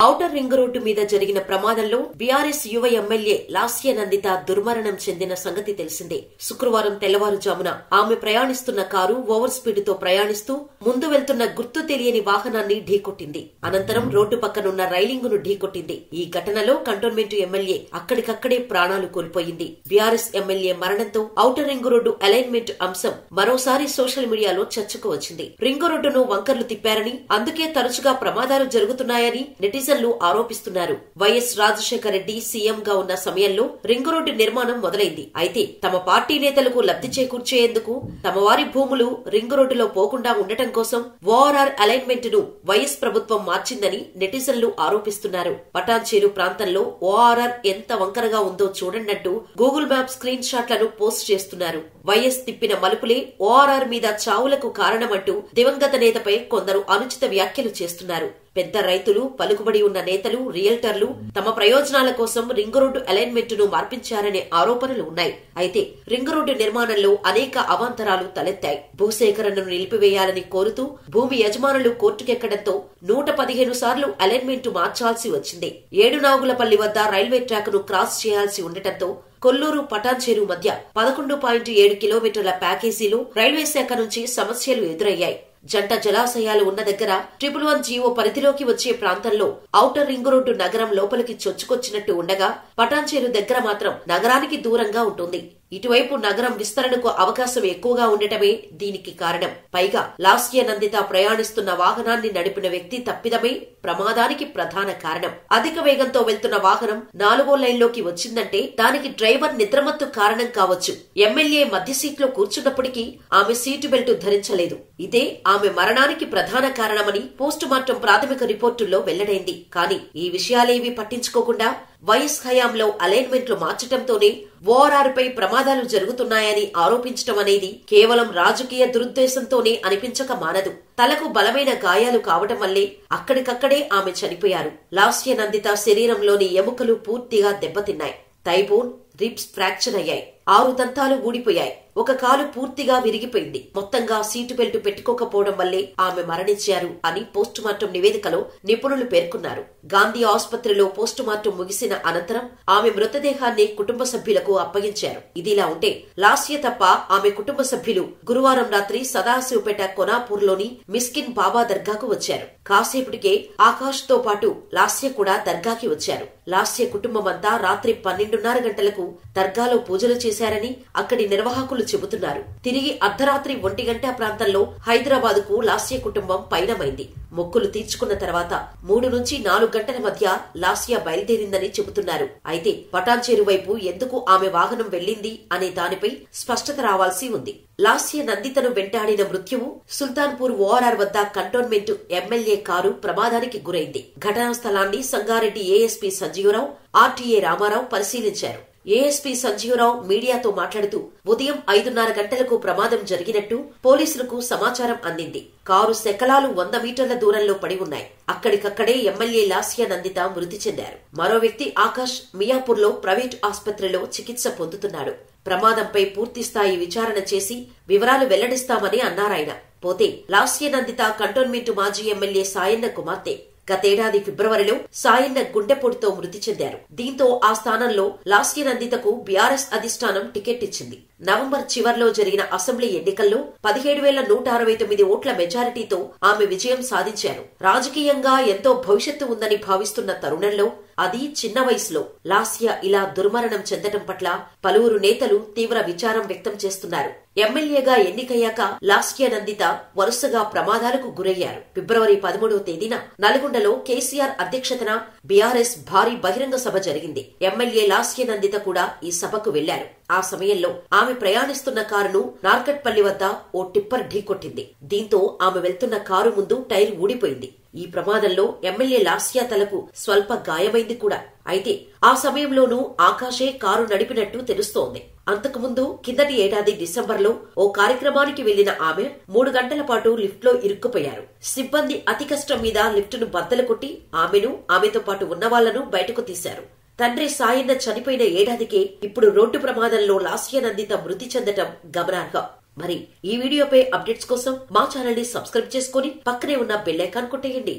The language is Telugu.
ఔటర్ రింగ్ రోడ్డు మీద జరిగిన ప్రమాదంలో బీఆర్ఎస్ యువ ఎమ్మెల్యే లాస్య నందిత దుర్మరణం చెందిన సంగతి తెలిసిందే. శుక్రవారం తెల్లవారుజామున ఆమె ప్రయాణిస్తున్న కారు ఓవర్ స్పీడ్ తో ప్రయాణిస్తూ ముందు వెళ్తున్న గుర్తు తెలియని వాహనాన్ని ఢీకొట్టింది. అనంతరం రోడ్డు పక్కనున్న రైలింగ్ ను ఢీకొట్టింది. ఈ ఘటనలో కంటోన్మెంట్ ఎమ్మెల్యే అక్కడికక్కడే ప్రాణాలు కోల్పోయింది. బీఆర్ఎస్ ఎమ్మెల్యే మరణంతో ఔటర్ రింగ్ రోడ్డు అలైన్మెంట్ అంశం మరోసారి సోషల్ మీడియాలో చర్చకు వచ్చింది. రింగ్ రోడ్డును వంకర్లు తిప్పారని, అందుకే తరచుగా ప్రమాదాలు జరుగుతున్నాయని నెటిజన్లు ఆరోపిస్తున్నారు. వైఎస్ రాజశేఖర రెడ్డి సీఎం గా ఉన్న సమయంలో రింగ్ రోడ్డు నిర్మాణం మొదలైంది. అయితే తమ పార్టీ నేతలకు లబ్ధి చేకూర్చేందుకు తమ వారి భూములు రింగ్ రోడ్డులో పోకుండా ఉండటం కోసం ఓఆర్ఆర్ అలైన్మెంట్ ను వైఎస్ ప్రభుత్వం మార్చిందని నెటిజన్లు ఆరోపిస్తున్నారు. పటాన్చేరు ప్రాంతంలో ఓఆర్ఆర్ ఎంత వంకరగా ఉందో చూడన్నట్టు గూగుల్ మ్యాప్ స్క్రీన్ షాట్లను పోస్ట్ చేస్తున్నారు. వైఎస్ తిప్పిన మలుపులే ఓఆర్ఆర్ మీద చావులకు కారణమంటూ దివంగత నేతపై కొందరు అనుచిత వ్యాఖ్యలు చేస్తున్నారు. పెద్ద రైతులు, పలుకుబడి ఉన్న నేతలు, రియల్టర్లు తమ ప్రయోజనాల కోసం రింగ్ రోడ్డు అలైన్మెంట్ ను మార్పించారనే ఆరోపణలు ఉన్నాయి. అయితే రింగ్ రోడ్డు నిర్మాణంలో అనేక అవాంతరాలు తలెత్తాయి. భూసేకరణను నిలిపివేయాలని కోరుతూ భూమి యజమానులు కోర్టుకెక్కడంతో 115 సార్లు అలైన్మెంట్ మార్చాల్సి వచ్చింది. ఏడునాగులపల్లి వద్ద రైల్వే ట్రాక్ ను క్రాస్ చేయాల్సి ఉండటంతో కొల్లూరు పటాన్చేరు మధ్య 11.7 కిలోమీటర్ల ప్యాకేజీలో రైల్వే శాఖ నుంచి సమస్యలు ఎదురయ్యాయి. జంట జలాశయాలు ఉన్న దగ్గర 111 జీవో పరిధిలోకి వచ్చే ప్రాంతంలో ఔటర్ రింగ్ రోడ్డు నగరం లోపలికి చొచ్చుకొచ్చినట్టు ఉండగా, పటాన్చేరు దగ్గర మాత్రం నగరానికి దూరంగా ఉంటుంది. ఇటువైపు నగరం విస్తరణకు అవకాశం ఎక్కువగా ఉండటమే దీనికి కారణం. పైగా లాస్య నందిత ప్రయాణిస్తున్న వాహనాన్ని నడిపిన వ్యక్తి తప్పిదమే ప్రమాదానికి ప్రధాన కారణం. అధిక వేగంతో వెళ్తున్న వాహనం 4వ లైన్లోకి వచ్చిందంటే దానికి డ్రైవర్ నిద్రమత్తు కారణం కావచ్చు. ఎమ్మెల్యే మధ్య సీట్లో కూర్చున్నప్పటికీ ఆమె సీటు బెల్ట్ ధరించలేదు. ఇదే ఆమె మరణానికి ప్రధాన కారణమని పోస్టుమార్టం ప్రాథమిక రిపోర్టుల్లో వెల్లడైంది. కానీ ఈ విషయాలేవీ పట్టించుకోకుండా వైఎస్ హయాంలో అలైన్మెంట్లు మార్చటంతోనే ఓఆర్ఆర్ పై ప్రమాదాలు జరుగుతున్నాయని ఆరోపించటం అనేది కేవలం రాజకీయ దురుద్దేశంతోనే అనిపించక మానదు. తలకు బలమైన గాయాలు కావటం వల్లే అక్కడికక్కడే ఆమె చనిపోయారు. లాస్య నందిత శరీరంలోని ఎముకలు పూర్తిగా దెబ్బతిన్నాయి. థైబోన్, రిబ్స్ ఫ్రాక్చర్ అయ్యాయి. 6 దంతాలు ఊడిపోయాయి. ఒక కాలు పూర్తిగా విరిగిపోయింది. మొత్తంగా సీటు బెల్ట్ పెట్టుకోకపోవడం వల్లే ఆమె మరణించారు అని పోస్టుమార్టం నివేదికలో నిపుణులు పేర్కొన్నారు. గాంధీ ఆసుపత్రిలో పోస్టుమార్టం ముగిసిన అనంతరం ఆమె మృతదేహాన్ని కుటుంబ సభ్యులకు అప్పగించారు. ఇదిలా ఉంటే లాస్య తప్ప ఆమె కుటుంబ సభ్యులు గురువారం రాత్రి సదాశివపేట కొనాపూర్లోని మిస్కిన్ బాబా దర్గాకు వచ్చారు. కాసేపటికే ఆకాష్ తో పాటు లాస్య కూడా దర్గాకి వచ్చారు. లాస్య కుటుంబమంతా రాత్రి 12:30 గంటలకు దర్గాలో పూజలు చేశారని అక్కడి నిర్వాహకులు చెబుతున్నారు. తిరిగి అర్ధరాత్రి 1 గంట ప్రాంతంలో హైదరాబాద్ కు లాస్య కుటుంబం పయనమైంది. మొక్కులు తీర్చుకున్న తర్వాత 3 నుంచి 4 గంటల మధ్య లాస్య బయలుదేరిందని చెబుతున్నారు. అయితే పటాన్చేరు వైపు ఎందుకు ఆమె వాహనం వెళ్లింది అనే దానిపై స్పష్టత రావాల్సి ఉంది. లాస్య నందితను వెంటాడిన మృత్యువు సుల్తాన్పూర్ ఓఆర్ఆర్ వద్ద కంటోన్మెంట్ ఎమ్మెల్యే కారు ప్రమాదానికి గురైంది. ఘటనా స్థలాన్ని సంగారెడ్డి ఏఎస్పీ సంజీవరావు, ఆర్టీఏ రామారావు పరిశీలించారు. ఏఎస్పీ సంజీవరావు మీడియాతో మాట్లాడుతూ ఉదయం 5:30 గంటలకు ప్రమాదం జరిగినట్టు పోలీసులకు సమాచారం అందింది. కారు శకలాలు 100 మీటర్ల దూరంలో పడి ఉన్నాయి. అక్కడికక్కడే ఎమ్మెల్యే లాస్య నందిత మృతి చెందారు. మరో వ్యక్తి ఆకాష్ మియాపూర్లో ప్రైవేట్ ఆసుపత్రిలో చికిత్స పొందుతున్నాడు. ప్రమాదంపై పూర్తిస్థాయి విచారణ చేసి వివరాలు వెల్లడిస్తామని అన్నారాయన. పోతే లాస్య నందిత కంటోన్మెంట్ మాజీ ఎమ్మెల్యే సాయన్న కుమార్తె. గతేడాది ఫిబ్రవరిలో సాయన్న గుండెపోటుతో మృతి చెందారు. దీంతో ఆ స్థానంలో లాస్య నందితకు బీఆర్ఎస్ అధిష్టానం టికెట్ ఇచ్చింది. నవంబర్ చివర్లో జరిగిన అసెంబ్లీ ఎన్నికల్లో 17,169 ఓట్ల మెజారిటీతో ఆమె విజయం సాధించారు. రాజకీయంగా ఎంతో భవిష్యత్తు ఉందని భావిస్తున్న తరుణంలో, అది చిన్న వయసులో లాస్య ఇలా దుర్మరణం చెందటం పట్ల పలువురు నేతలు తీవ్ర విచారం వ్యక్తం చేస్తున్నారు. ఎమ్మెల్యేగా ఎన్నికయ్యాక లాస్య నందిత వరుసగా ప్రమాదాలకు గురయ్యారు. ఫిబ్రవరి 13వ తేదీన నల్గొండలో కేసీఆర్ అధ్యక్షతన బీఆర్ఎస్ భారీ బహిరంగ సభ జరిగింది. ఎమ్మెల్యే లాస్య నందిత కూడా ఈ సభకు వెళ్లారు. ఆ సమయంలో ఆమె ప్రయాణిస్తున్న కారును నార్కట్పల్లి వద్ద ఓ టిప్పర్ ఢీకొట్టింది. దీంతో ఆమె వెళ్తున్న కారు ముందు టైర్ ఊడిపోయింది. ఈ ప్రమాదంలో ఎమ్మెల్యే లాస్య తలకు స్వల్ప గాయమైంది కూడా. అయితే ఆ సమయంలోనూ ఆకాశే కారు నడిపినట్టు తెలుస్తోంది. అంతకుముందు కిందటి ఏడాది డిసెంబర్లో ఓ కార్యక్రమానికి వెళ్లిన ఆమె 3 గంటల పాటు లిఫ్ట్ లో ఇరుక్కుపోయారు. సిబ్బంది అతి కష్టం మీద లిఫ్ట్ ను బద్దలు కొట్టి ఆమెను, ఆమెతో పాటు ఉన్న వాళ్లను బయటకు తీశారు. తండ్రి సాయన్న చనిపోయిన ఏడాదికే ఇప్పుడు రోడ్డు ప్రమాదంలో లాస్య నందిత మృతి చెందటం గమనార్హం. మరి ఈ వీడియోపై అప్డేట్స్ కోసం మా ఛానల్ ని సబ్స్క్రైబ్ చేసుకుని పక్కనే ఉన్న బెల్ ఐకాన్ కొట్టేయండి.